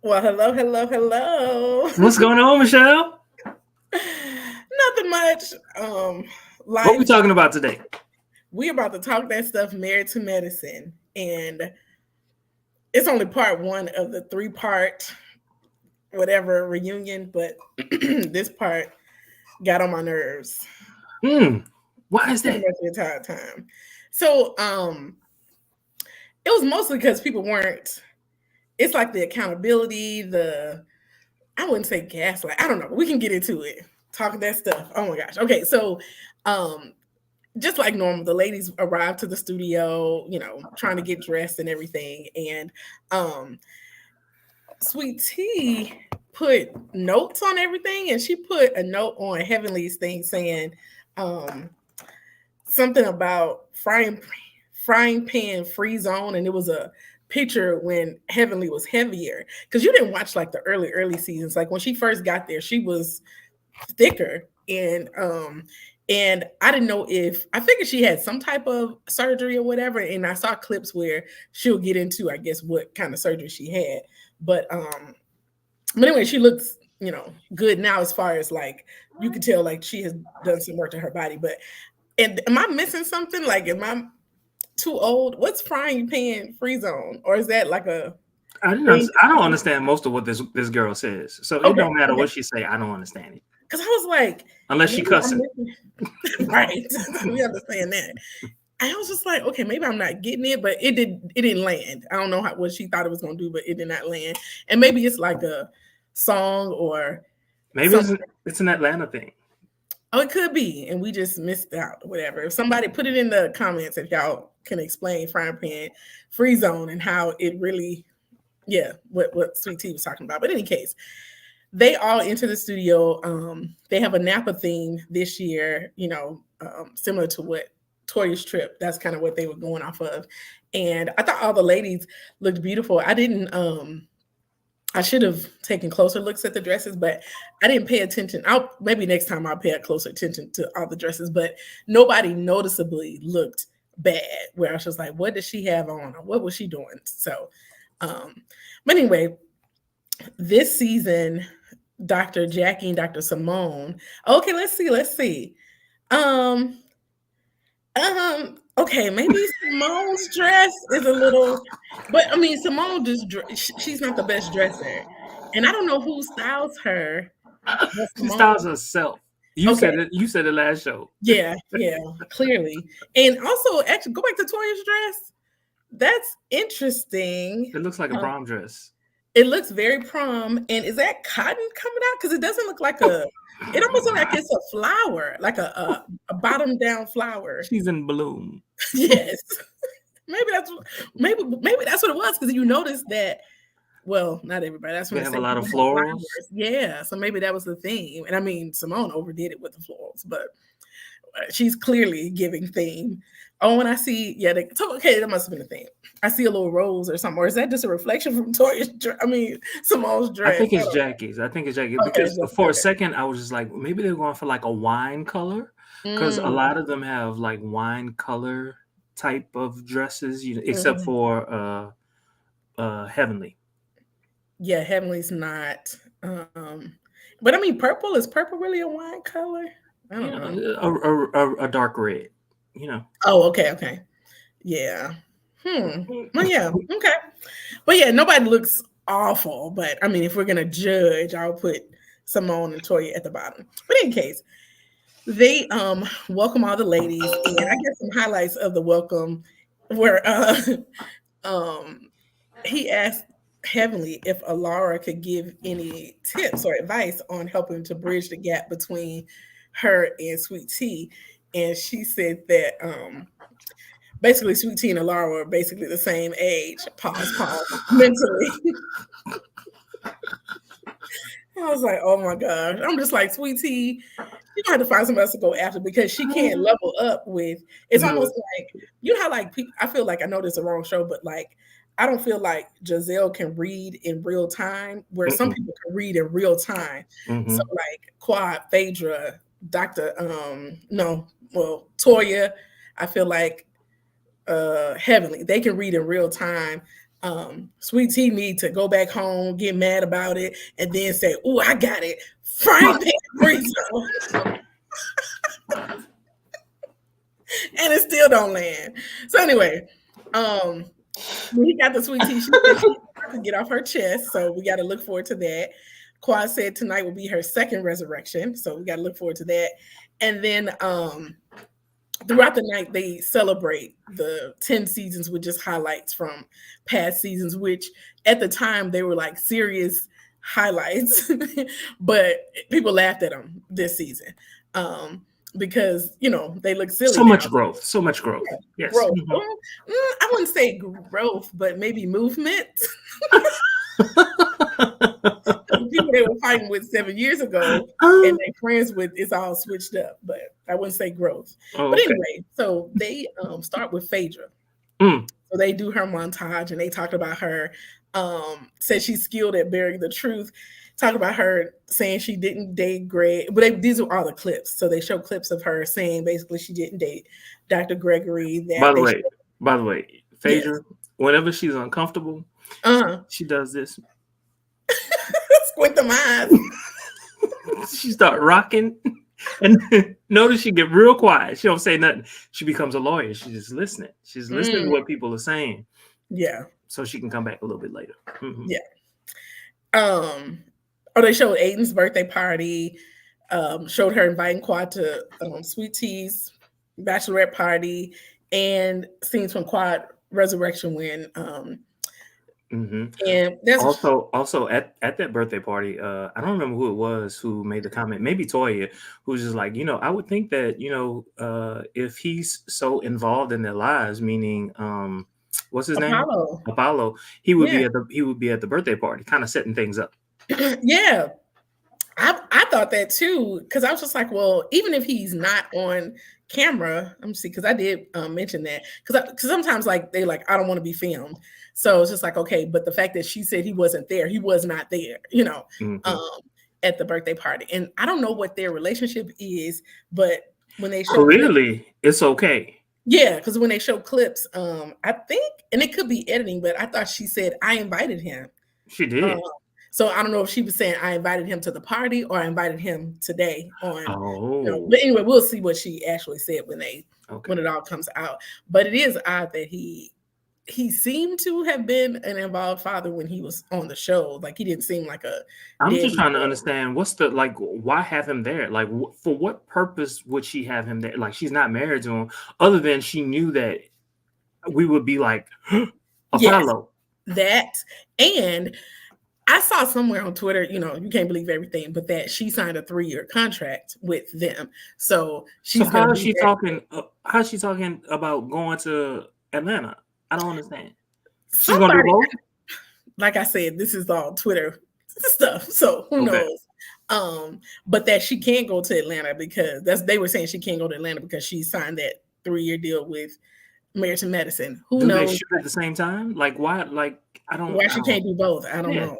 Well, hello, hello, hello. What's going on, Michelle? Nothing much. What we Life. talking about today? We about to talk that stuff married to medicine. And it's only part one of the three-part whatever reunion, but this part got on my nerves Hmm. Why is pretty that? much the entire time. So it was mostly because people weren't, it's like the accountability, the I wouldn't say gaslight. I don't know. We can get into it. Talking that stuff. Oh my gosh. Okay, so um just like normal, the ladies arrived to the studio, trying to get dressed and everything. And um Sweet Tea put notes on everything, and she put a note on Heavenly's thing saying um something about frying pan free zone, and it was a picture when Heavenly was heavier, because you didn't watch like the early seasons. Like when she first got there, she was thicker, and I didn't know, if I figured she had some type of surgery or whatever, and I saw clips where she'll get into, I guess, what kind of surgery she had. But um but anyway, she looks, good now, as far as like you could tell like she has done some work to her body. But and am I missing something? Like, am I too old? What's frying pan free zone? Or is that like a thing? I don't understand most of what this girl says. So it Okay, don't matter okay. what she say. I don't understand it Because I was like, unless she maybe I'm cussing. missing. Right. We understand that. I was just like, okay, maybe I'm not getting it, but it didn't land. I don't know what she thought it was gonna do, but it did not land. And maybe it's like a song or Maybe something. it's an Atlanta thing. Oh, it could be, and we just missed out, or whatever. If somebody put it in the comments, if y'all can explain frying pan free zone and how it really, yeah, what Sweet Tea was talking about. But in any case, they all enter the studio. They have a Napa theme this year, similar to what Toya's trip. That's kind of what they were going off of. And I thought all the ladies looked beautiful. I should have taken closer looks at the dresses, but I didn't pay attention. I'll maybe next time I'll pay a closer attention to all the dresses, but nobody noticeably looked bad. Where I was just like, what does she have on? Or what was she doing? So, um, but anyway, this season, Dr. Jackie and Dr. Simone. Okay, let's see. Um, okay, maybe Simone's dress is a little, but I mean, Simone she's not the best dresser, and I don't know who styles her, but She Simone. styles herself. You Okay, said it. You said it last show. yeah, yeah, clearly, and also actually go back to Toya's dress. That's interesting. It looks like a Uh, prom dress. it looks very prom, and is that cotton coming out? Because it doesn't look like a. It almost looks like it's a flower, like a bottom down flower. She's in bloom. Yes. Maybe that's what it was, because you noticed that. Well, not everybody. That's when They they have a say lot of people have florals. flowers. Yeah, so maybe that was the theme. And I mean, Simone overdid it with the florals, but she's clearly giving theme. Oh, and I see, yeah, okay, that must have been the theme. I see a little rose or something, or is that just a reflection from Simone's I dress? think it's Jackie's. I think it's Jackie Okay, because okay, for a okay. second I was just like, maybe they're going for like a wine color because a Mm, lot of them have like wine color type of dresses, except mhm. for Heavenly. Yeah, Heavenly's not. But I mean, purple, is purple really a wine color? I don't Yeah, know. a dark red. You know, Oh, okay, okay. Yeah. Well, yeah. Okay. But yeah, nobody looks awful. But I mean, if we're gonna judge, I'll put Simone and Toya at the bottom. But in case, they welcome all the ladies, and I guess some highlights of the welcome were um he asked Heavenly if Alara could give any tips or advice on helping to bridge the gap between her and Sweet Tea. And she said that basically Sweet Tea and Alara are basically the same age. Pause, pause. Mentally. I was like, oh my gosh. I'm just like, Sweet Tea, you gonna have to find somebody else to go after, because she can't level up with. It's no, almost like, how like people, I feel like, I know this is the wrong show, but like I don't feel like Giselle can read in real time, where some mm-mm, people can read in real time. So mm-hmm. like Quad, Phaedra, Dr. No, well, Toya, I feel like Heavenly, they can read in real time. Sweet Tea need to go back home, get mad about it, and then say, "Oh, I got it, frying pan burrito," and it still don't land. So anyway, when he got the Sweet Tea, she said she could get off her chest, so we got to look forward to that. Quad said tonight will be her second resurrection, so we got to look forward to that. And then throughout the night, they celebrate the 10 seasons with just highlights from past seasons, which at the time they were like serious highlights, but people laughed at them this season because, you know, they look silly. So much growth. So much growth. Yeah, Yes. growth. I wouldn't say growth, but maybe movement. People they were fighting with 7 years ago and they're friends with, it's all switched up, but I wouldn't say growth. But anyway, so they start with Phaedra. So they do her montage and they talked about her, said she's skilled at bearing the truth, talk about her saying she didn't date Greg, but these are all the clips. So they show clips of her saying basically she didn't date Dr. Gregory. By the way, Phaedra, whenever she's uncomfortable, she does this. Squint them eyes. She start rocking, and notice she get real quiet. She don't say nothing. She becomes a lawyer. She's just listening. She's listening to what people are saying. Yeah. So she can come back a little bit later. Yeah. They showed Aiden's birthday party. Showed her inviting Quad to Sweet Tea's bachelorette party, and scenes from Quad Resurrection when. And that's also at that birthday party, I don't remember who it was who made the comment, maybe Toya, who's just like, I would think that, if he's so involved in their lives, meaning what's his name? Apollo, he would be at the birthday party, kind of setting things up. Yeah. I thought that too, because I was just like, well, even if he's not on camera, let me see, because I did mention that, because sometimes like they like, I don't want to be filmed. So it's just like, okay, but the fact that she said he wasn't there, he was not there, at the birthday party. And I don't know what their relationship is, but when they show clearly it's okay. Yeah, because when they show clips, I think, and it could be editing, but I thought she said I invited him. She did. So I don't know if she was saying I invited him to the party or I invited him today on. But anyway, we'll see what she actually said when it all comes out. But it is odd that he seemed to have been an involved father when he was on the show. Like he didn't seem like a. I'm just trying to understand what's the why have him there? Like for what purpose would she have him there? Like she's not married to him, other than she knew that we would be like Apollo. Yes, that and. I saw somewhere on Twitter, you can't believe everything, but that she signed a 3-year contract with them. So she's how's she talking? How's she talking about going to Atlanta? I don't understand. She's going to do both? Like I said, this is all Twitter stuff. So who knows? But that she can't go to Atlanta because they were saying she can't go to Atlanta because she signed that 3-year deal with Married to Medicine. Who knows? They shoot at the same time? Like why? Like I don't. Why she can't do both? I don't know.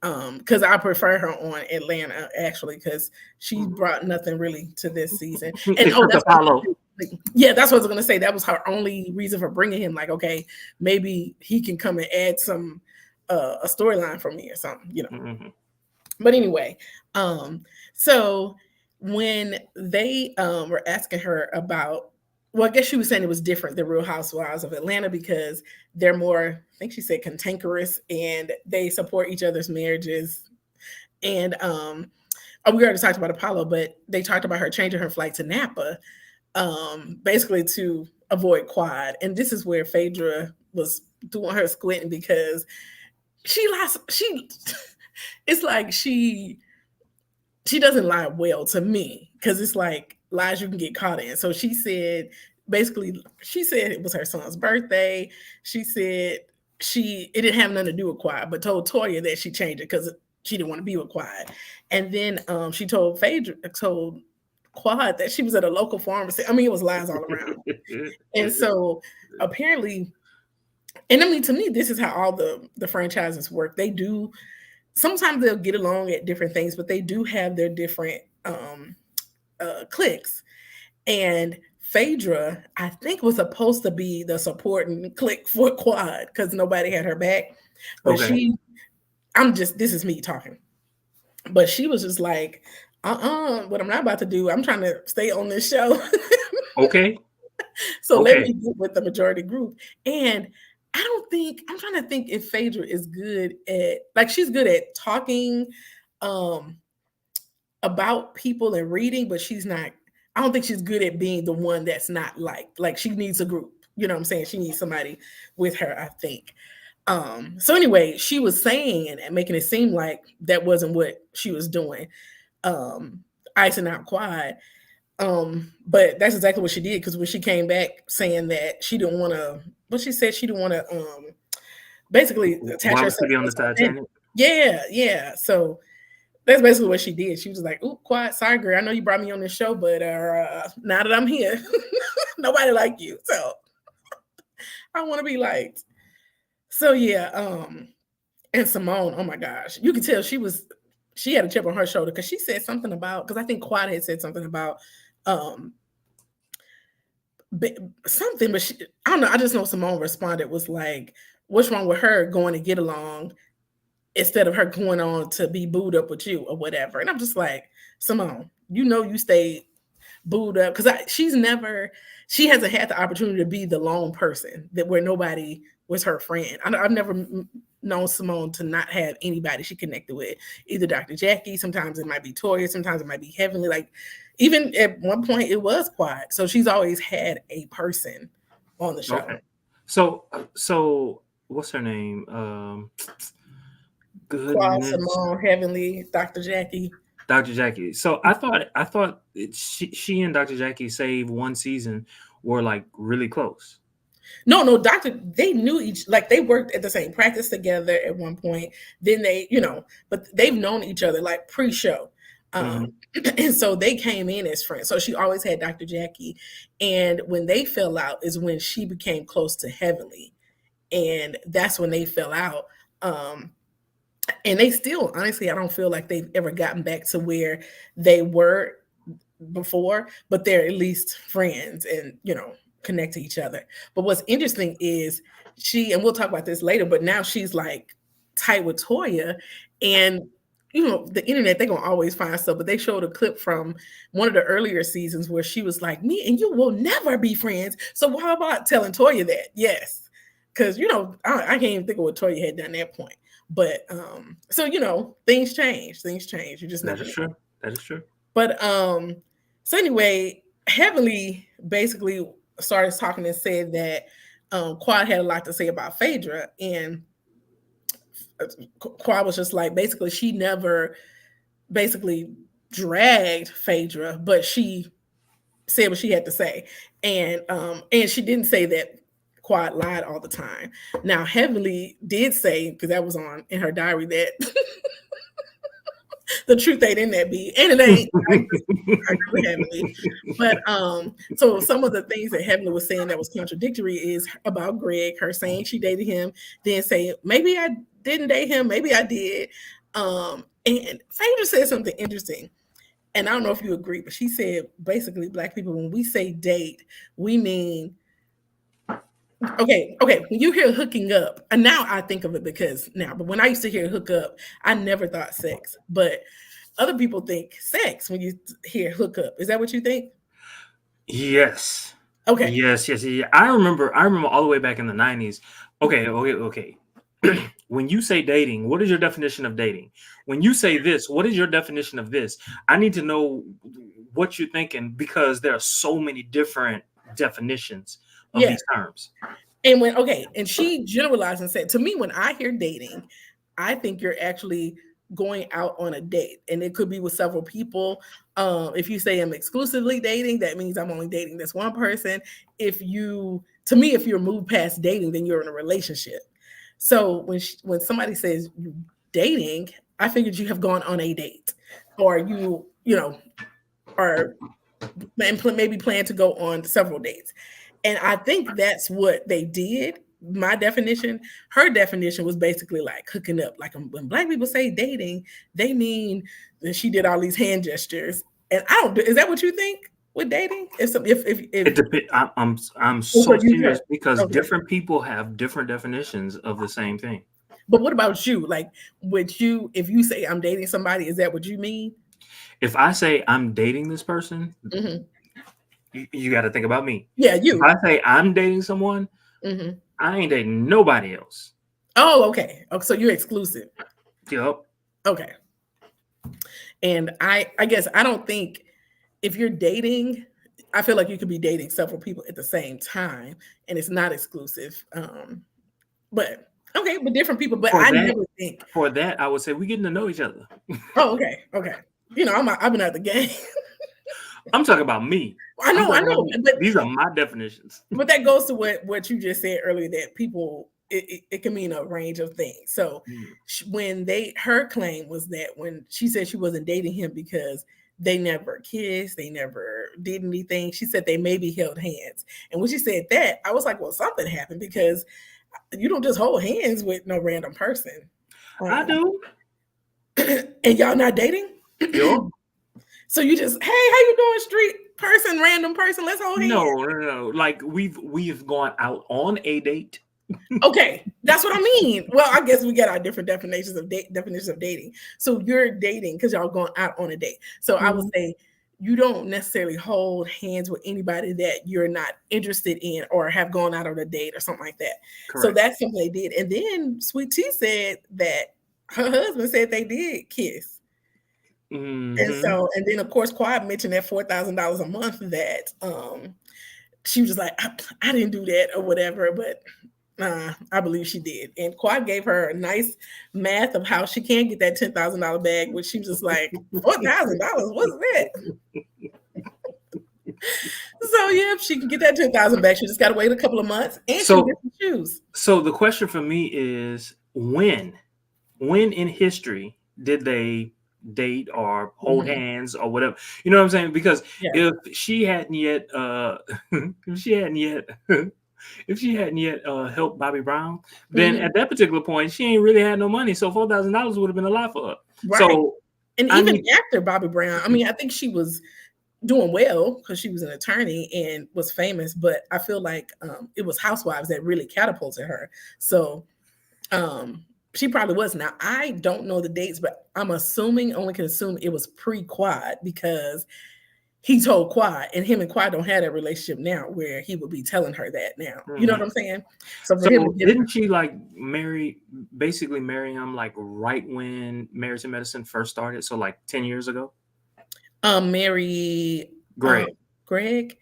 Because I prefer her on Atlanta actually, because she brought nothing really to this season. And that's Apollo. That's what I was gonna say. That was her only reason for bringing him. Like, okay, maybe he can come and add some a storyline for me or something, But anyway, so when they were asking her about. Well, I guess she was saying it was different, the Real Housewives of Atlanta, because they're more, I think she said, cantankerous, and they support each other's marriages. And we already talked about Apollo, but they talked about her changing her flight to Napa, basically to avoid Quad. And this is where Phaedra was doing her squinting because it's like she doesn't lie well to me, because it's like lies you can get caught in. So she said it was her son's birthday. She said it didn't have nothing to do with Quad, but told Toya that she changed it because she didn't want to be with Quad. And then she told Quad that she was at a local pharmacy. I mean, it was lies all around. And so apparently, and I mean, to me, this is how all the franchises work. They do, sometimes they'll get along at different things, but they do have their different cliques. And Phaedra, I think, was supposed to be the supporting click for Quad because nobody had her back. But Okay. this is me talking. But she was just like, what I'm not about to do, I'm trying to stay on this show. Okay. So let Okay. me get with the majority group. And I'm trying to think if Phaedra is good at, like, she's good at talking about people and reading, but I don't think she's good at being the one that's not liked. Like, she needs a group. You know what I'm saying? She needs somebody with her, I think. So anyway, she was saying and making it seem like that wasn't what she was doing, icing out Quad. But that's exactly what she did, because when she came back saying that she didn't want to, what she said, she didn't want to basically attach Why was herself she on to the Titanic? Yeah. So that's basically what she did. She was like, "Ooh, Quad, sorry, girl. I know you brought me on this show, but now that I'm here, nobody like you. So I want to be liked." So yeah, and Simone, oh my gosh, you can tell she had a chip on her shoulder because she said something about, because I think Quad had said something about um something, but I don't know. I just know Simone responded was like, "What's wrong with her going to get along instead of her going on to be booed up with you or whatever?" And I'm just like, Simone, you stay booed up, because she hasn't had the opportunity to be the lone person that where nobody was her friend. I've never known Simone to not have anybody she connected with, either Dr. Jackie, sometimes it might be Toya, sometimes it might be Heavenly, like even at one point it was Quad. So she's always had a person on the show. Okay. So what's her name? Quad, Goodness. Simone, Heavenly, Dr. Jackie. Dr. Jackie. So I thought she and Dr. Jackie Save one season were like really close. No, they knew like they worked at the same practice together at one point. Then but they've known each other like pre-show. And so they came in as friends. So she always had Dr. Jackie. And when they fell out is when she became close to Heavenly. And that's when they fell out. And they still, honestly, I don't feel like they've ever gotten back to where they were before, but they're at least friends and, connect to each other. But what's interesting is and we'll talk about this later, but now she's like tight with Toya, and the internet, they're gonna always find stuff, but they showed a clip from one of the earlier seasons where she was like, "Me and you will never be friends." So how about telling Toya that? Yes. Because I can't even think of what Toya had done at that point. But so things change. You just never know. That is true. But so anyway, Heavenly basically started talking and said that Quad had a lot to say about Phaedra, and Quad was just like, basically she never basically dragged Phaedra, but she said what she had to say, and she didn't say that Quad lied all the time. Now Heavenly did say, because that was in her diary, that the truth ain't in that beat, and it ain't. I agree with Heavenly. But so some of the things that Heavenly was saying that was contradictory is about Greg, her saying she dated him, then saying maybe I didn't date him, maybe I did. And Phaedra said something interesting, and I don't know if you agree, but she said basically Black people, when we say date, we mean okay. When you hear hooking up, and now I think of it but when I used to hear hook up, I never thought sex. But other people think sex when you hear hook up. Is that what you think? Yes. Okay. Yes. I remember all the way back in the 90s. Okay. When you say dating, what is your definition of dating? When you say this, what is your definition of this? I need to know what you're thinking, because there are so many different definitions of these terms. And and she generalized and said, to me, when I hear dating, I think you're actually going out on a date, and it could be with several people. If you say I'm exclusively dating, that means I'm only dating this one person. If you're moved past dating, then you're in a relationship. So when somebody says dating, I figured you have gone on a date, or are maybe plan to go on several dates. And I think that's what they did. My definition, her definition was basically like hooking up. Like when Black people say dating, they mean that she did all these hand gestures. And is that what you think? with dating? If It depends. I'm Oh, so for you, serious her. because Okay. different people have different definitions of the same thing. But what about you? Like, would you, if you say I'm dating somebody, is that what you mean? If I say I'm dating this person, Hmm. you got to think about me. Yeah, If you. I say I'm dating someone, Hmm. I ain't dating nobody else. Oh, okay. Oh, so you're exclusive. Yup. Okay. And I guess I don't think if you're dating, I feel like you could be dating several people at the same time, and it's not exclusive. But okay, but different people. But For I that, never think. for that, I would say we're getting to know each other. Oh, okay, okay. You know, I've been at the game. I'm talking about me. I I'm know, I talking about know, me. but These are my definitions. that goes to what you just said earlier, that people, it can mean a range of things. So Mm. when her claim was that when she said she wasn't dating him because they never kissed, they never did anything, she said they maybe held hands. And when she said that, I was like, well, something happened, because you don't just hold hands with no random person. I do. And y'all not dating? Yup. So you just, hey, how you doing, street person, random person, let's hold hands. No. Like we've gone out on a date. Okay, that's what I mean. Well, I guess we get our different definitions of dating. So you're dating because y'all going out on a date. So I would say you don't necessarily hold hands with anybody that you're not interested in or have gone out on a date or something like that. Correct. So that's something they did. And then Sweet Tea said that her husband said they did kiss. Mm-hmm. And then of course Quad mentioned that $4,000 a month that she was just like, I didn't do that or whatever, but I believe she did. And Quad gave her a nice math of how she can get that $10,000 bag, which she was just like, $4,000, what's that? So yeah, if she can get that $10,000 back, she just got to wait a couple of months, and she can get some shoes. So the question for me is, when in history did they date or hold hands or whatever? You know what I'm saying? Because if she hadn't yet helped Bobby Brown, then at that particular point she ain't really had no money, so $4,000 would have been a lot for her. Right. So, and even after Bobby Brown, I mean, I think she was doing well because she was an attorney and was famous, but I feel like it was Housewives that really catapulted her. So she probably was. Now, I don't know the dates, but I'm assuming, only can assume it was pre-Quad, because he told Quad, and him and Quad don't have that relationship now where he would be telling her that now. You know what I'm saying? So didn't she like basically marry him like right when Married to Medicine first started? So like 10 years ago? Marry Greg. Greg.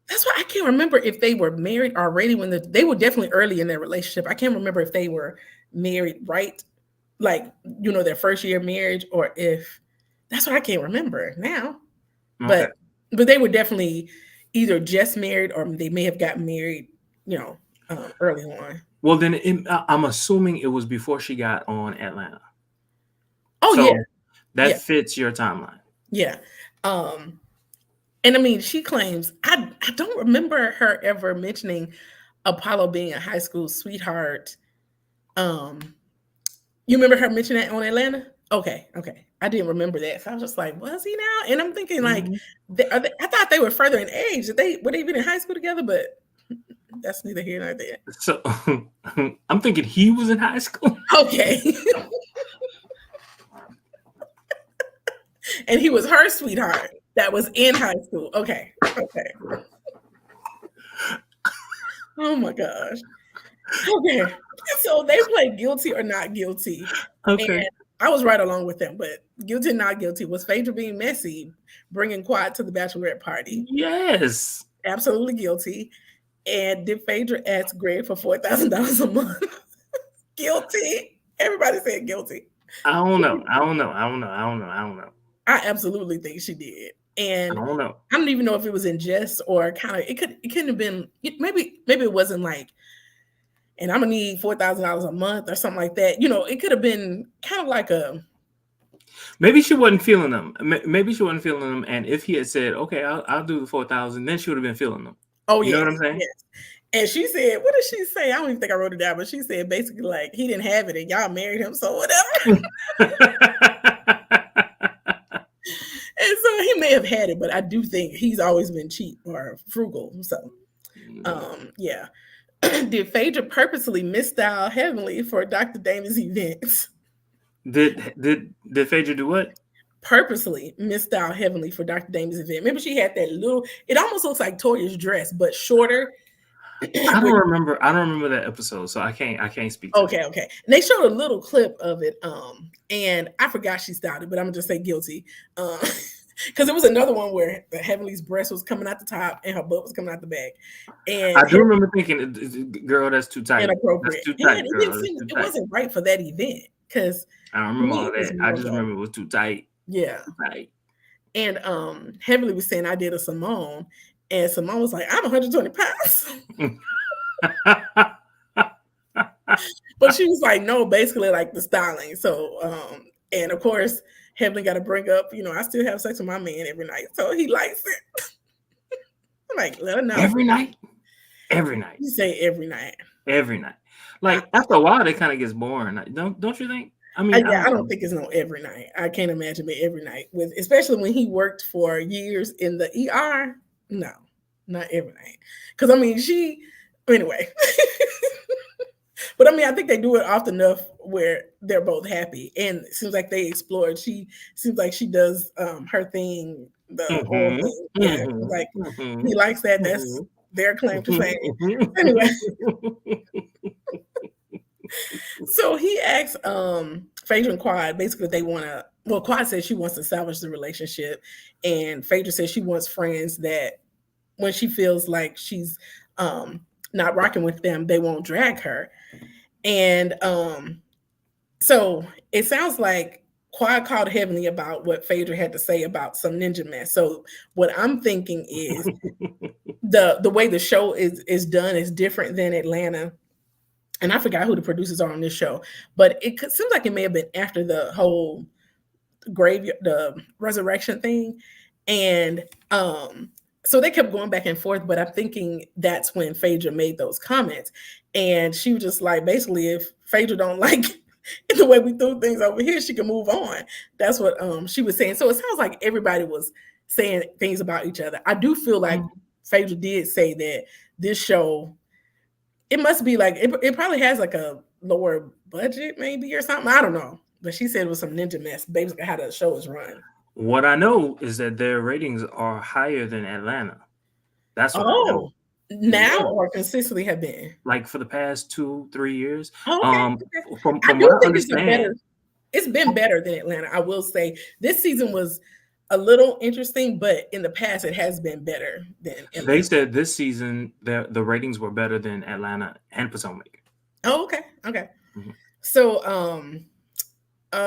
That's why I can't remember if they were married already when they were definitely early in their relationship. I can't remember if they were married right, like, you know, their first year of marriage, or if that's what I can't remember now. Okay. But they were definitely either just married or they may have gotten married, you know, early on. Well, then I'm assuming it was before she got on Atlanta. Oh, so yeah. That fits your timeline. Yeah. And I mean, she claims, I don't remember her ever mentioning Apollo being a high school sweetheart. You remember her mentioning that on Atlanta? Okay. I didn't remember that. So I was just like, was he now? And I'm thinking like, I thought they were further in age. Were they even in high school together? But that's neither here nor there. So I'm thinking he was in high school. Okay. And he was her sweetheart that was in high school. Okay. Oh my gosh. Okay. So they played guilty or not guilty. Okay. And I was right along with them, but guilty or not guilty. Was Phaedra being messy, bringing Quad to the bachelorette party? Yes. Absolutely guilty. And did Phaedra ask Greg for $4,000 a month? Guilty. Everybody said guilty. I don't know. I absolutely think she did. And I don't know. I don't even know if it was in jest or kind of, it couldn't have been, maybe it wasn't like, and I'm gonna need $4,000 a month or something like that. You know, it could have been kind of like maybe she wasn't feeling them. And if he had said, okay, I'll do the 4,000, then she would have been feeling them. Oh, you know what I'm saying? Yes. And she said, what did she say? I don't even think I wrote it down, but she said basically like he didn't have it and y'all married him, so whatever. And so he may have had it, but I do think he's always been cheap or frugal. So, yeah. Did Phaedra purposely misstyle Heavenly for Dr. Damon's events? Did Phaedra do what? Purposely misstyle Heavenly for Dr. Damon's event. Remember, she had that little. It almost looks like Toya's dress, but shorter. I don't remember that episode, so I can't speak to Okay. And they showed a little clip of it. And I forgot she styled it, but I'm gonna just say guilty. Because it was another one where the Heavenly's breast was coming out the top and her butt was coming out the back. And I do remember thinking, girl, that's too tight. Inappropriate. That's too tight, girl. It wasn't right for that event. Because I don't remember all that. I just remember it was too tight. Yeah. Too tight. And Heavenly was saying I did a Simone. And Simone was like, I'm 120 pounds. But she was like, no, basically like the styling. So, and of course, Heavenly got to bring up, I still have sex with my man every night. So he likes it. I'm like, let her know. Every night? Every night. You say every night. Every night. Like, after a while, it kind of gets boring. Don't you think? I mean, I don't think it's no every night. I can't imagine it every night, especially when he worked for years in the ER. No, not every night. Because anyway. But I think they do it often enough where they're both happy, and it seems like they explored. She seems like she does her thing, the oral thing. Yeah, like he likes that. That's their claim to fame. Anyway. So he asks Phaedra and Quad, basically they want to, Quad says she wants to salvage the relationship, and Phaedra says she wants friends that when she feels like she's not rocking with them, they won't drag her. And so it sounds like Quad called Heavenly about what Phaedra had to say about some ninja mess. So what I'm thinking is the way the show is done is different than Atlanta. And I forgot who the producers are on this show, but it seems like it may have been after the whole the resurrection thing. And so they kept going back and forth, but I'm thinking that's when Phaedra made those comments. And she was just like, basically, if Phaedra don't like the way we do things over here, she can move on. That's what she was saying. So it sounds like everybody was saying things about each other. I do feel like Phaedra did say that this show, it must be like, it probably has like a lower budget maybe or something. I don't know. But she said it was some ninja mess, basically how the show is run. What I know is that their ratings are higher than Atlanta. That's what I know. Now or consistently have been? Like for the past 2-3 years. Okay. From what I understand, it's been better than Atlanta. I will say this season was a little interesting, but in the past it has been better than Atlanta. They said this season the ratings were better than Atlanta and Potomac. Oh, okay. Mm-hmm. So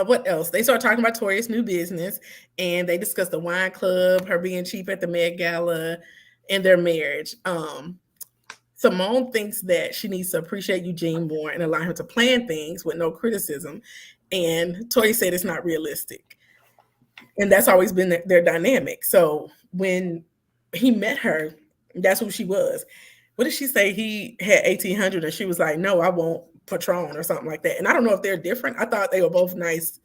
what else? They started talking about Toria's new business, and they discussed the wine club, her being cheap at the Met Gala, and their marriage. Simone thinks that she needs to appreciate Eugene more and allow him to plan things with no criticism. And Toya said it's not realistic. And that's always been their dynamic. So when he met her, that's who she was. What did she say? He had 1800 and she was like, no, I won't Patron or something like that. And I don't know if they're different. I thought they were both nice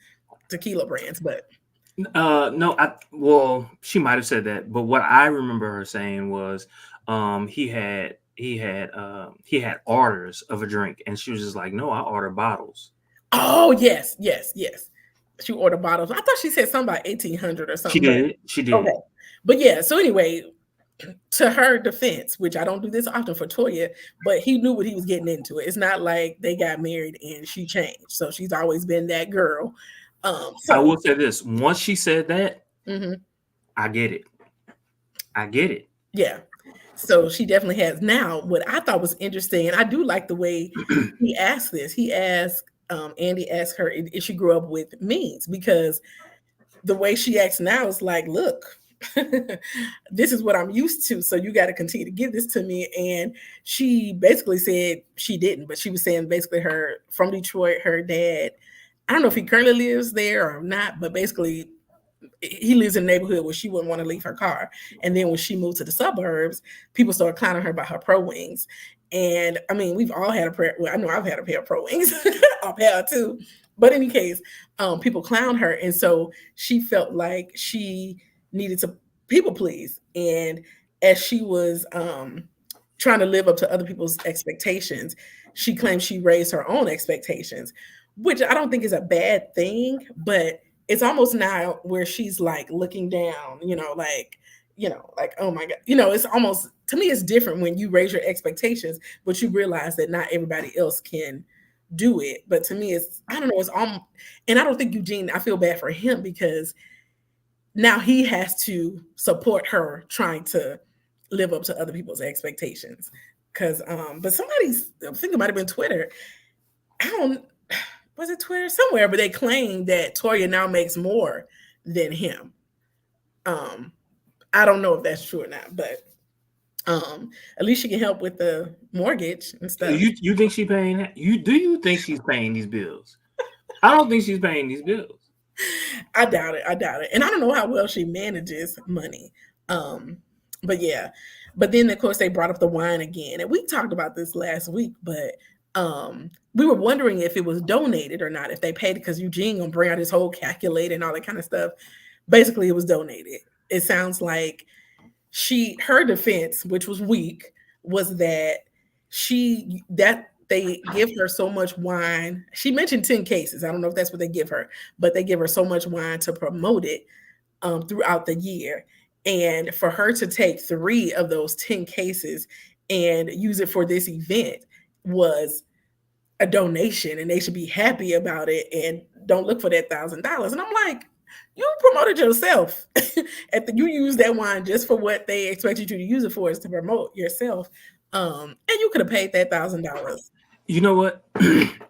tequila brands, but no, she might have said that, but what I remember her saying was he had orders of a drink, and she was just like, no, I order bottles. Oh, yes. She ordered bottles. I thought she said something about 1800 or something. She did. Okay. But yeah, so anyway, to her defense, which I don't do this often for Toya, but he knew what he was getting into. It's not like they got married and she changed. So she's always been that girl. So I will say this. Once she said that, I get it. Yeah. So she definitely has. Now, what I thought was interesting, and I do like the way he asked this. He asked, Andy asked her if she grew up with means, because the way she acts now is like, look, this is what I'm used to. So you got to continue to give this to me. And she basically said she didn't, but she was saying basically her from Detroit, her dad, I don't know if he currently lives there or not, but basically he lives in a neighborhood where she wouldn't want to leave her car. And then when she moved to the suburbs, people started clowning her about her Pro Wings. And I mean, we've all had a pair. Well, I know I've had a pair of Pro Wings, a pair too. But in any case, people clown her. And so she felt like she needed to people please. And as she was trying to live up to other people's expectations, she claims she raised her own expectations, which I don't think is a bad thing, but it's almost now where she's like looking down, like, oh my God, it's almost, to me, it's different when you raise your expectations, but you realize that not everybody else can do it. But to me, it's, I don't know, it's almost, and I don't think Eugene, I feel bad for him because now he has to support her trying to live up to other people's expectations. Because, but somebody's, I think it might have been Twitter. I don't, was it Twitter? Somewhere, but they claim that Toya now makes more than him. I don't know if that's true or not, but at least she can help with the mortgage and stuff. You think she's paying? Do you think she's paying these bills? I don't think she's paying these bills. I doubt it. And I don't know how well she manages money. But yeah. But then of course they brought up the wine again. And we talked about this last week, but we were wondering if it was donated or not, if they paid it, because Eugene gonna bring out his whole calculator and all that kind of stuff. Basically, it was donated. It sounds like her defense, which was weak, was that they give her so much wine. She mentioned 10 cases. I don't know if that's what they give her, but they give her so much wine to promote it throughout the year. And for her to take 3 of those 10 cases and use it for this event was a donation, and they should be happy about it and don't look for that $1,000. And I'm like, you promoted yourself. You use that wine just for what they expected you to use it for, is to promote yourself. And you could have paid that $1,000. You know what?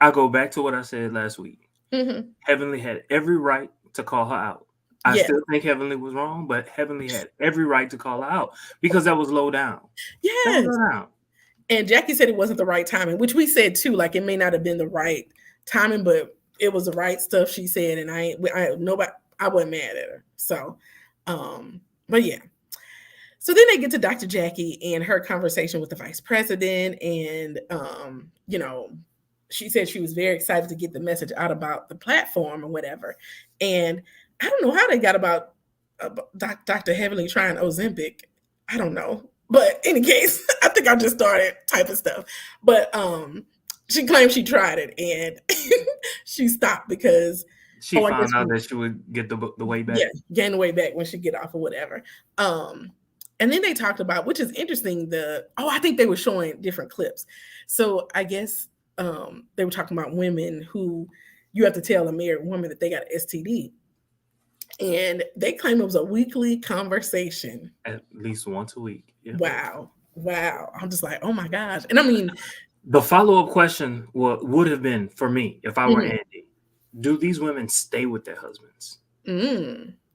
I go back to what I said last week. Mm-hmm. Heavenly had every right to call her out. I still think Heavenly was wrong, but Heavenly had every right to call her out because that was low down. Yes. And Jackie said it wasn't the right timing, which we said too. Like, it may not have been the right timing, but it was the right stuff she said, and I wasn't mad at her. So, but yeah. So then they get to Dr. Jackie and her conversation with the vice president, and she said she was very excited to get the message out about the platform or whatever. And I don't know how they got about Dr. Heavenly trying Ozempic. I don't know. But in any case, I think I just started typing stuff. But she claimed she tried it and she stopped because she found out that she would get the weight back. Yeah, gain the weight back when she get off or whatever. And then they talked about, which is interesting, I think they were showing different clips. So I guess they were talking about women who you have to tell a married woman that they got an STD. And they claim it was a weekly conversation. At least once a week. Yeah. Wow. I'm just like, oh my gosh. And I mean, the follow-up question would have been, for me, if I were Andy, do these women stay with their husbands?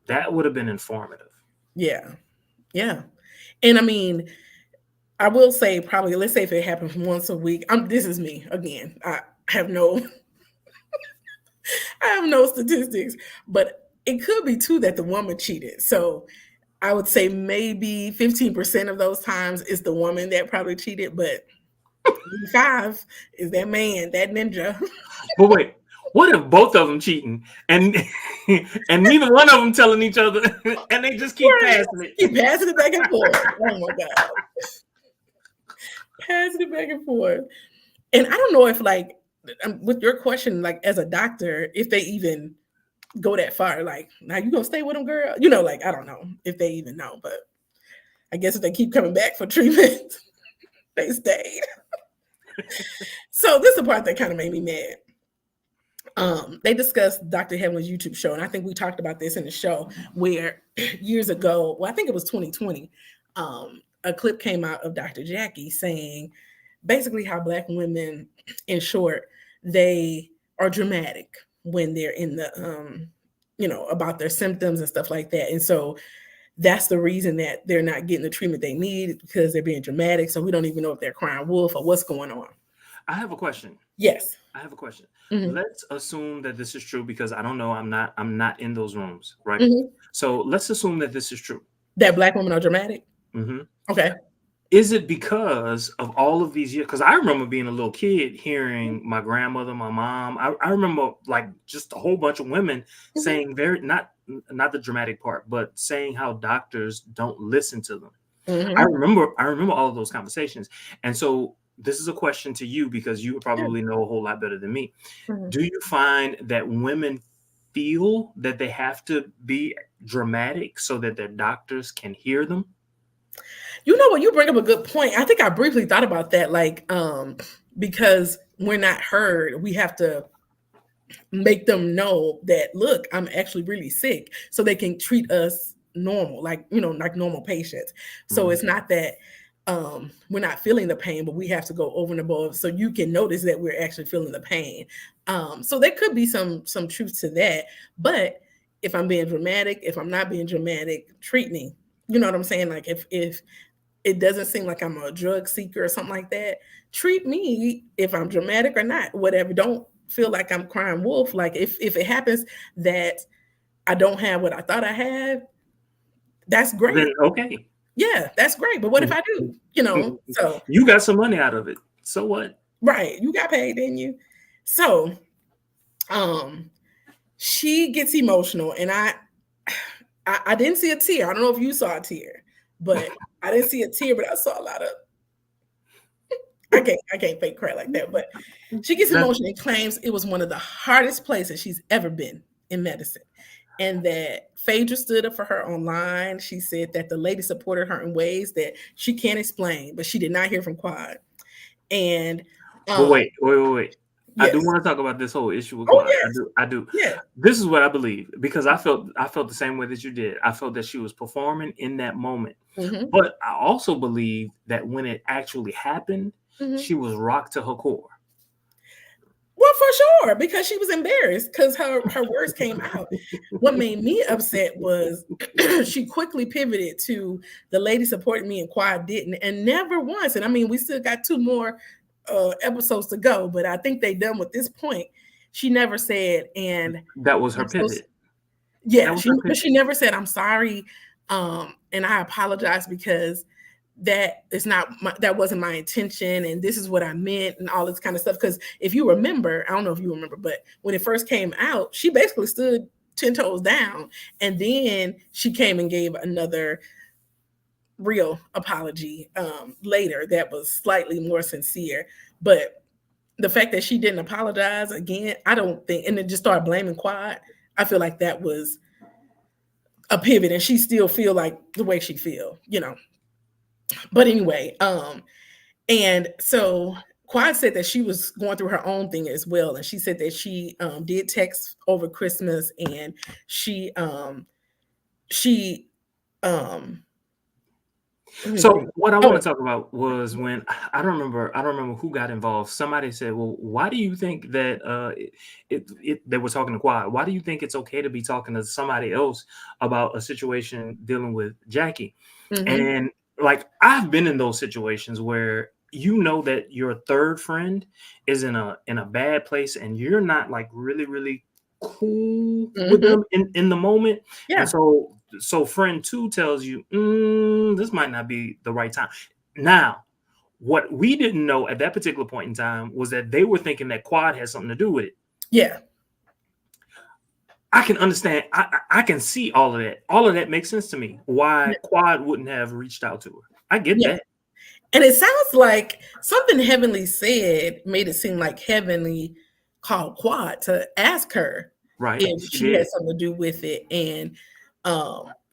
That would have been informative. Yeah. And I mean, I will say probably, let's say if it happens once a week, this is me again. I have no statistics, but it could be too that the woman cheated. So I would say maybe 15% of those times is the woman that probably cheated, but 5 is that man, that ninja. But wait, what if both of them cheating and neither one of them telling each other, and they just keep passing it? Keep passing it back and forth. Oh my God. Passing it back and forth. And I don't know if, like, with your question, like as a doctor, if they even go that far, like, now you gonna stay with them, girl? Like, I don't know if they even know, but I guess if they keep coming back for treatment, they stayed. So this is the part that kind of made me mad. They discussed Dr. Heavenly's YouTube show, and I think we talked about this in the show where years ago, I think it was 2020, a clip came out of Dr. Jackie saying basically how Black women, in short, they are dramatic when they're in the, about their symptoms and stuff like that. And so that's the reason that they're not getting the treatment they need, because they're being dramatic. So we don't even know if they're crying wolf or what's going on. I have a question. Yes. I have a question. Mm-hmm. Let's assume that this is true, because I don't know. I'm not in those rooms, right? Mm-hmm. So let's assume that this is true. That Black women are dramatic? Mm-hmm. Okay. is it because of all of these years? Because I remember being a little kid hearing my grandmother, my mom. I remember like just a whole bunch of women Mhm. saying very not the dramatic part, but saying how doctors don't listen to them. Mhm. I remember all of those conversations. And so this is a question to you because you would Yeah. probably know a whole lot better than me. Mhm. Do you find that women feel that they have to be dramatic so that their doctors can hear them? You know what? You bring up a good point. I think I briefly thought about that, like, because we're not heard, we have to make them know that, look, I'm actually really sick, so they can treat us normal, like, like normal patients. So Mhm. it's not that we're not feeling the pain, but we have to go over and above so you can notice that we're actually feeling the pain. So there could be some truth to that. But if I'm being dramatic, if I'm not being dramatic, treat me. You know what I'm saying? Like if it doesn't seem like I'm a drug seeker or something like that, treat me if I'm dramatic or not, whatever. Don't feel like I'm crying wolf. Like if it happens that I don't have what I thought I had, that's Then great. okay. Yeah, that's great. But what if I do? So You got some money out of it. So what? right, you got paid, didn't you? So um she gets emotional and I didn't see a tear. I don't know if you saw a tear, but I didn't see a tear, but I saw a lot of I can't fake cry like that, but she gets That emotional and claims it was one of the hardest places she's ever been in medicine. And that Phaedra stood up for her online. She said that the lady supported her in ways that she can't explain, but she did not hear from Quad. And but um, wait. I do yes. want to talk about this whole issue with Oh Quad. yes. I do. Yeah. This is what I believe because I felt the same way that you did. I felt that she was performing in that moment. Hmm. But I also believe that when it actually happened, Hmm. she was rocked to her core. Well, for sure, because she was embarrassed because her words came out. What made me upset was she quickly pivoted to the lady supporting me and Quad didn't, and never once. And I mean, we still got two more episodes to go, but I think they done with this point. She never said, and That was her I'm so pivot. That yeah, was her but pivot. she never said, "I'm sorry, and I apologize because that wasn't my intention, and this is what I meant," and all this kind of stuff. Because if you remember, I don't know if you remember, but when it first came out, she basically stood 10 toes down, and then she came and gave another real apology later that was slightly more sincere. But the fact that she didn't apologize again, I don't think, and then just started blaming Quad. I feel like that was a pivot and she still feel like the way she feel. But anyway, and so Quad said that she was going through her own thing as well. And she said that she did text over Christmas and she um let me So bring what I want oh to talk about was when I don't remember who got involved. Somebody said, "Well, why do you think that they were talking to Quad? Why do you think it's okay to be talking to somebody else about a situation dealing with Jackie?" mm-hmm, And like I've been in those situations where you know that your third friend is in a bad place and you're not like really cool with mm-hmm, them in the moment. And yeah, so friend two tells you, this might not be the right time. Now, what we didn't know at that particular point in time was that they were thinking that Quad had something to do with it. yeah, I can understand. I can see all of that. All of that makes sense to me. Why Quad wouldn't have reached out to her. I get yeah. that. And it sounds like something Heavenly said made it seem like Heavenly called Quad to ask her Right. if She she had did. something to do with it. And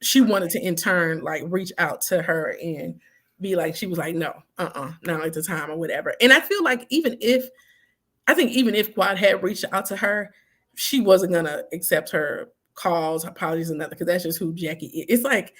she wanted to in turn like reach out to her and be like, she was like, no, not at the time or whatever. And I feel like even if Quad had reached out to her, she wasn't gonna accept her calls, apologies, and nothing, because that's just who Jackie is. It's like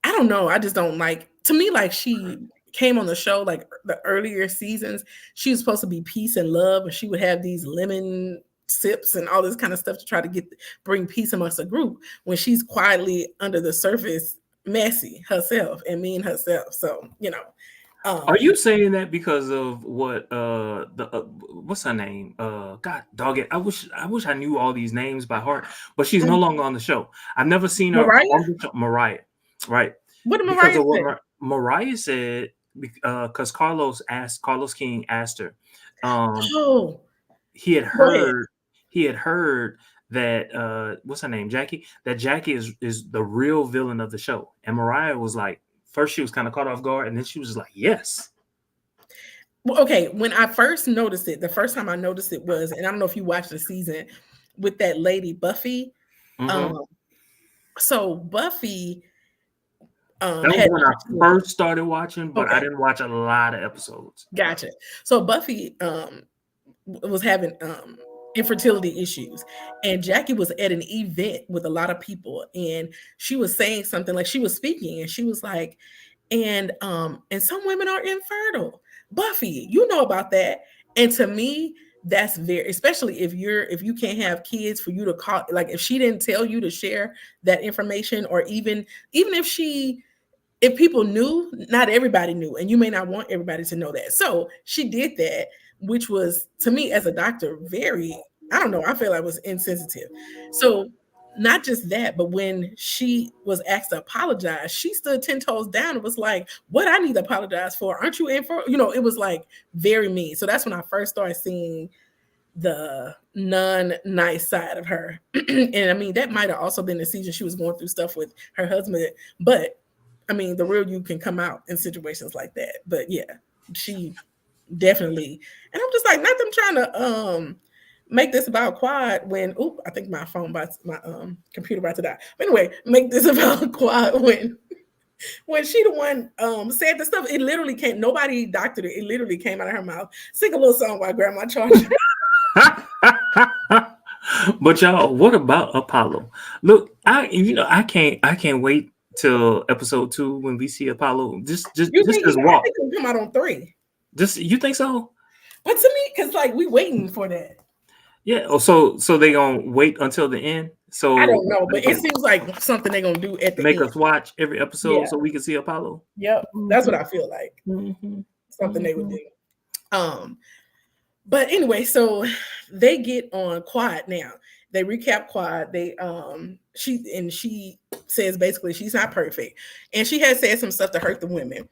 I don't know. I just don't like. To me, like she came on the show like the earlier seasons. She was supposed to be peace and love, and she would have these lemon sips and all this kind of stuff to try to bring peace amongst the group. When she's quietly under the surface, messy herself and mean herself. So Are um, you saying that because of what the what's her name? God dog it. I wish I knew all these names by heart, but she's no longer on the show. I've never seen her Mariah. on the show. Mariah, right? What did Because Mariah of what say? Mariah said, because Carlos King asked her. Oh, He had go ahead. heard that what's her name, Jackie, that Jackie is the real villain of the show. And Mariah was like, first she was kind of caught off guard, and then she was just like, yes. Well, okay, when I first noticed it, the first time I noticed it was, and I don't know if you watched the season with that lady Buffy. Mm-hmm. So Buffy That was had when I first started watching, but I okay, didn't watch a lot of episodes. gotcha. So Buffy was having infertility issues, and Jackie was at an event with a lot of people, and she was saying something like she was speaking, and she was like, and some women are infertile. Buffy, you know about that. And to me, that's very, especially if you can't have kids, for you to call, like if she didn't tell you to share that information, or even if people knew, not everybody knew, and you may not want everybody to know that. So she did that, which was, to me as a doctor, very, I don't know, I feel like it was insensitive. So not just that, but when she was asked to apologize, she stood 10 toes down and was like, what I need to apologize for? Aren't you in for, it was like very mean. So that's when I first started seeing the non-nice side of her. And I mean, that might have also been the season she was going through stuff with her husband, but I mean, the real you can come out in situations like that. But yeah, she definitely. And I'm just like, not them trying to make this about Quad when I think my computer about to die. But anyway, make this about Quad when she the one said the stuff. It literally came, nobody doctored it. It literally came out of her mouth. Sing a little song while I grab my charger. But y'all, what about Apollo? Look, I can't wait till episode 2 when we see Apollo. Just You think walk. I think it'll come out on 3. You think so? But to me, because like we waiting for that. Yeah. Oh, so they gonna wait until the end? So I don't know, but it seems like something they're gonna do at the make end. us watch every episode so we can see Apollo. Yep, that's what I feel like. Something they would do. But anyway, so they get on Quad now. They recap Quad. She says basically she's not perfect, and she has said some stuff to hurt the women.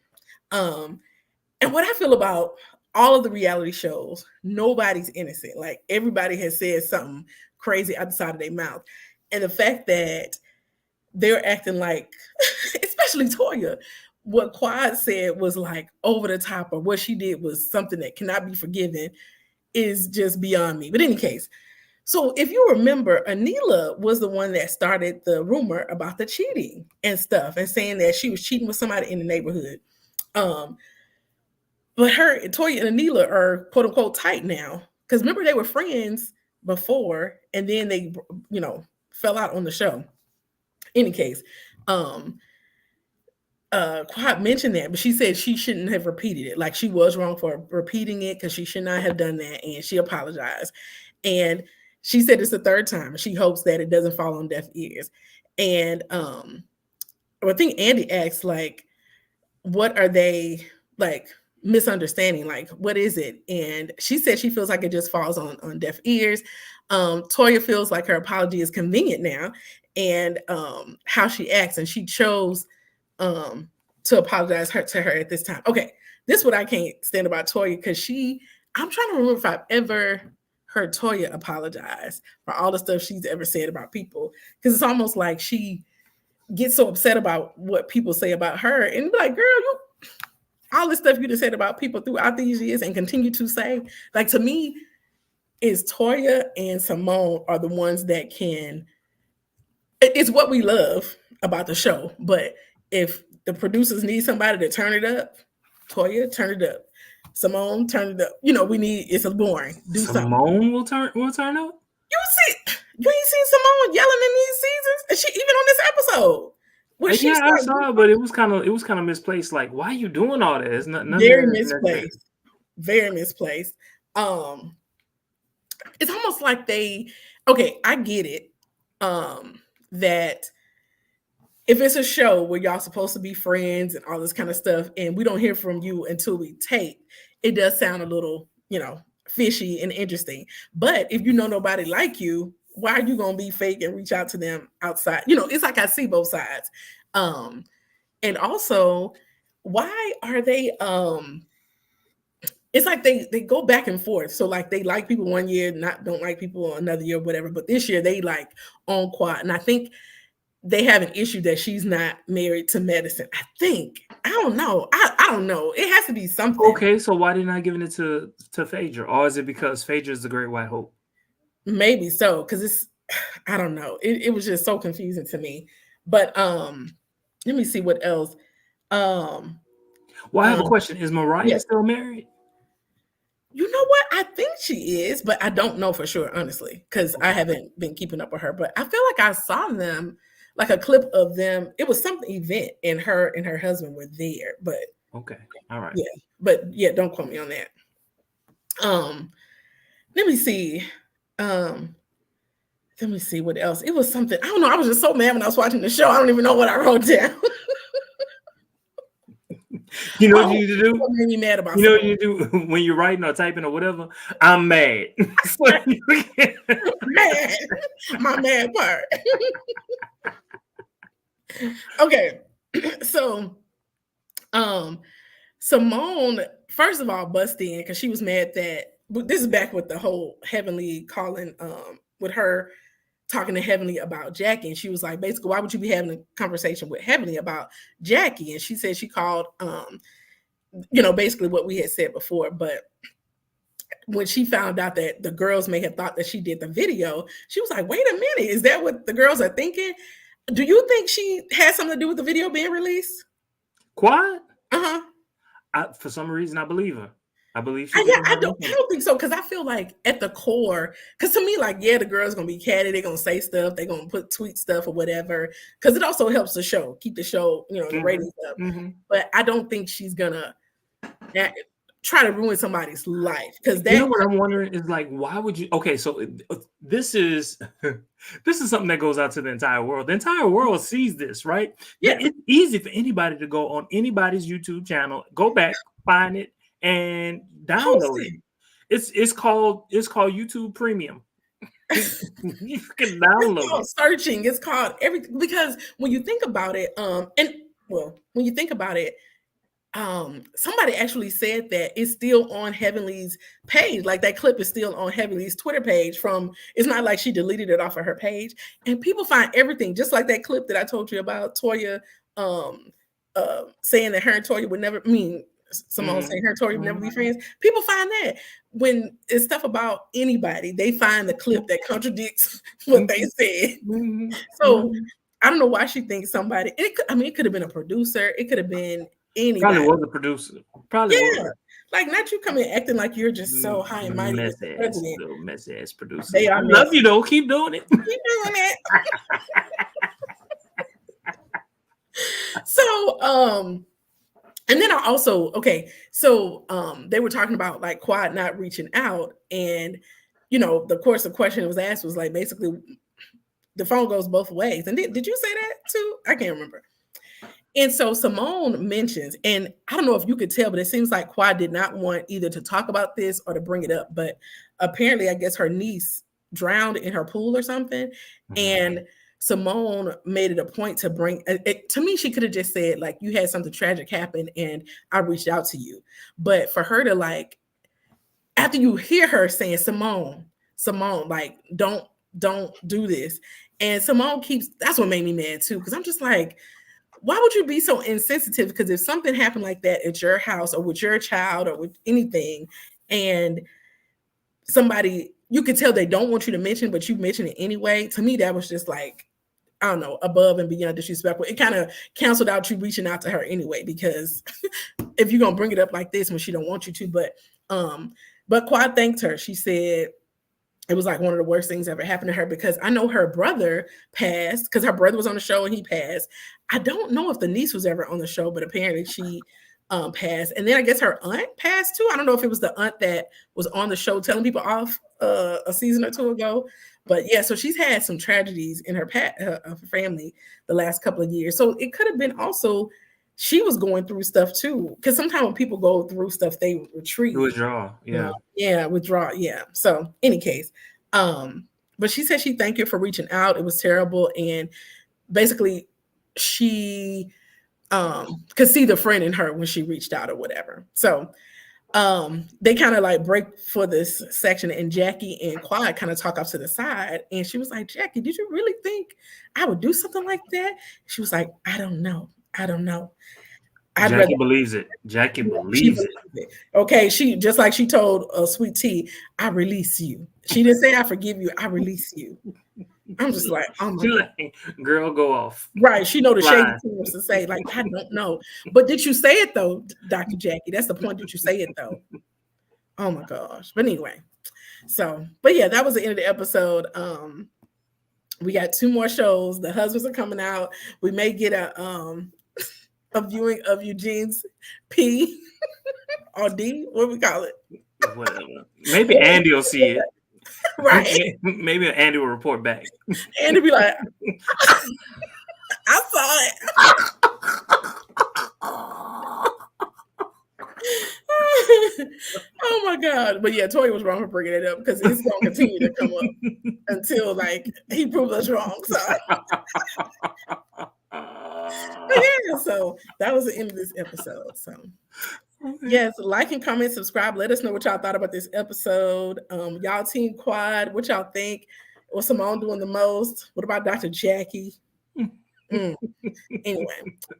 And what I feel about all of the reality shows, nobody's innocent. Like everybody has said something crazy out the side of their mouth, and the fact that they're acting like, especially Toya, what Quad said was like over the top, or what she did was something that cannot be forgiven, is just beyond me. But in any case, so if you remember, Anila was the one that started the rumor about the cheating and stuff, and saying that she was cheating with somebody in the neighborhood. But her, Toya and Anila are quote unquote tight now. Because remember, they were friends before, and then they, fell out on the show. Any case, Quad mentioned that, but she said she shouldn't have repeated it. Like she was wrong for repeating it, because she should not have done that, and she apologized. And she said it's the 3rd time. She hopes that it doesn't fall on deaf ears. And I think Andy asked, like, what are they like misunderstanding? Like, what is it? And she said she feels like it just falls on deaf ears. Toya feels like her apology is convenient now, and how she acts, and she chose to apologize to her at this time. Okay, this is what I can't stand about Toya, because I'm trying to remember if I've ever heard Toya apologize for all the stuff she's ever said about people, because it's almost like she gets so upset about what people say about her, and be like, girl, all the stuff you just said about people throughout these years and continue to say. Like, to me, is Toya and Simone are the ones that can, it's what we love about the show. But if the producers need somebody to turn it up, Toya, turn it up. Simone, turn it up. It's boring. Do Simone something. will turn up? You ain't seen Simone yelling in these seasons? She even on this episode. I saw it, but it was kind of misplaced. Like, why are you doing all that? It's very misplaced. Very misplaced. It's almost like I get it. That if it's a show where y'all supposed to be friends and all this kind of stuff, and we don't hear from you until we tape, it does sound a little, fishy and interesting. But if you know nobody like you, why are you gonna be fake and reach out to them outside? It's like I see both sides. And also why are they it's like they go back and forth. So like they like people one year, not don't like people another year, whatever. But this year they like on Quad. And I think they have an issue that she's not married to Medicine. I think. I don't know. I don't know. It has to be something. Okay, so why didn't I give it to Phaedra? Or is it because Phaedra is the Great White Hope? Maybe so, because it's I don't know. It was just so confusing to me. But let me see what else. Well, I have a question. Is Mariah still married? You know what? I think she is, but I don't know for sure, honestly, because I haven't been keeping up with her. But I feel like I saw them, like a clip of them. It was some event, and her husband were there. But okay, all right, yeah, but yeah, don't quote me on that. Let me see. Let me see what else. It was something. I don't know. I was just so mad when I was watching the show. I don't even know what I wrote down. You know what you need to do? What made me mad about you know what you do when you're writing or typing or whatever? I'm mad. Mad. My mad part. Okay. So Simone, first of all, busted in because she was mad that this is back with the whole Heavenly calling with her talking to Heavenly about Jackie. And she was like, basically, why would you be having a conversation with Heavenly about Jackie? And she said she called basically what we had said before. But when she found out that the girls may have thought that she did the video, she was like, wait a minute, is that what the girls are thinking? Do you think she had something to do with the video being released? Quad? Uh-huh. For some reason, I believe her. I believe she. I don't think so, because I feel like at the core, because to me, like, yeah, the girls gonna be catty, they're gonna say stuff, they're gonna tweet stuff or whatever, because it also helps the show, keep the show, the ratings up. But I don't think she's gonna try to ruin somebody's life, because you know what I'm wondering is, like, why would you? Okay, so this is something that goes out to the entire world. The entire world sees this, right? Yeah, it's easy for anybody to go on anybody's YouTube channel, go back, find it, and download it. It's called YouTube Premium. You can download it. Searching. It's called everything, because when you think about it, when you think about it, somebody actually said that it's still on Heavenly's page. Like, that clip is still on Heavenly's Twitter page it's not like she deleted it off of her page. And people find everything, just like that clip that I told you about Toya saying that her and Toya would never Simone saying her and Toya would never be friends. People find that when it's stuff about anybody, they find the clip that contradicts what they said. So I don't know why she thinks somebody, it could have been a producer, it could have been anybody. Probably was a producer. Probably was. Like, not you coming acting like you're just so high and mighty. Little messy ass producer. They are. I love you though. Keep doing it. Keep doing it. So, and then I also, they were talking about, like, Quad not reaching out, and the course of question that was asked was, like, basically the phone goes both ways. And did you say that too? I can't remember. And so Simone mentions, and I don't know if you could tell, but it seems like Quad did not want either to talk about this or to bring it up. But apparently, I guess her niece drowned in her pool or something. And Simone made it a point to bring it. To me, she could have just said, like, you had something tragic happen and I reached out to you. But for her to, like, after you hear her saying, Simone, like, don't do this. And Simone that's what made me mad too. Because I'm just like, why would you be so insensitive? Because if something happened like that at your house or with your child or with anything, and somebody, you could tell they don't want you to mention, but you mention it anyway. To me, that was just, like, I don't know, above and beyond disrespectful. It kind of canceled out you reaching out to her anyway, because if you're going to bring it up like this when she don't want you to, but Quad thanked her. She said it was, like, one of the worst things ever happened to her, because I know her brother passed, because her brother was on the show and he passed. I don't know if the niece was ever on the show, but apparently she passed. And then I guess her aunt passed too. I don't know if it was the aunt that was on the show telling people off a season or two ago. But yeah, so she's had some tragedies in her family the last couple of years. So it could have been also she was going through stuff too. Because sometimes when people go through stuff, they retreat. Withdraw. Yeah. Withdraw. Yeah. So any case, but she said she thanked you for reaching out. It was terrible. And basically she could see the friend in her when she reached out or whatever. So they kind of like break for this section, and Jackie and Quad kind of talk off to the side, and she was like, Jackie, did you really think I would do something like that? She was like, I don't know. Jackie believes it. Jackie believes it. Okay, she just like she told Sweet Tea, I release you. She didn't say I forgive you, I release you. I'm just like, oh my God. Like, girl, go off. Right. She know the shady things to say. Like, I don't know. But did you say it though, Dr. Jackie? That's the point. Did you say it though? Oh my gosh. But anyway. So, but yeah, that was the end of the episode. We got 2 more shows. The husbands are coming out. We may get a viewing of Eugene's P or D. What we call it? Whatever. Maybe Andy will see it. Right. Maybe Andy will report back. Andy be like, I saw it. Oh my God. But yeah, Toya was wrong for bringing it up because it's going to continue to come up until like he proves us wrong. So. Yeah, so that was the end of this episode. So yes, like and comment, subscribe. Let us know what y'all thought about this episode. Y'all team Quad, what y'all think? Was Simone doing the most? What about Dr. Jackie? Anyway,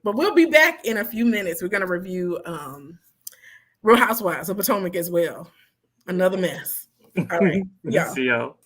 but we'll be back in a few minutes. We're gonna review Real Housewives of Potomac as well. Another mess. All right, y'all. See y'all.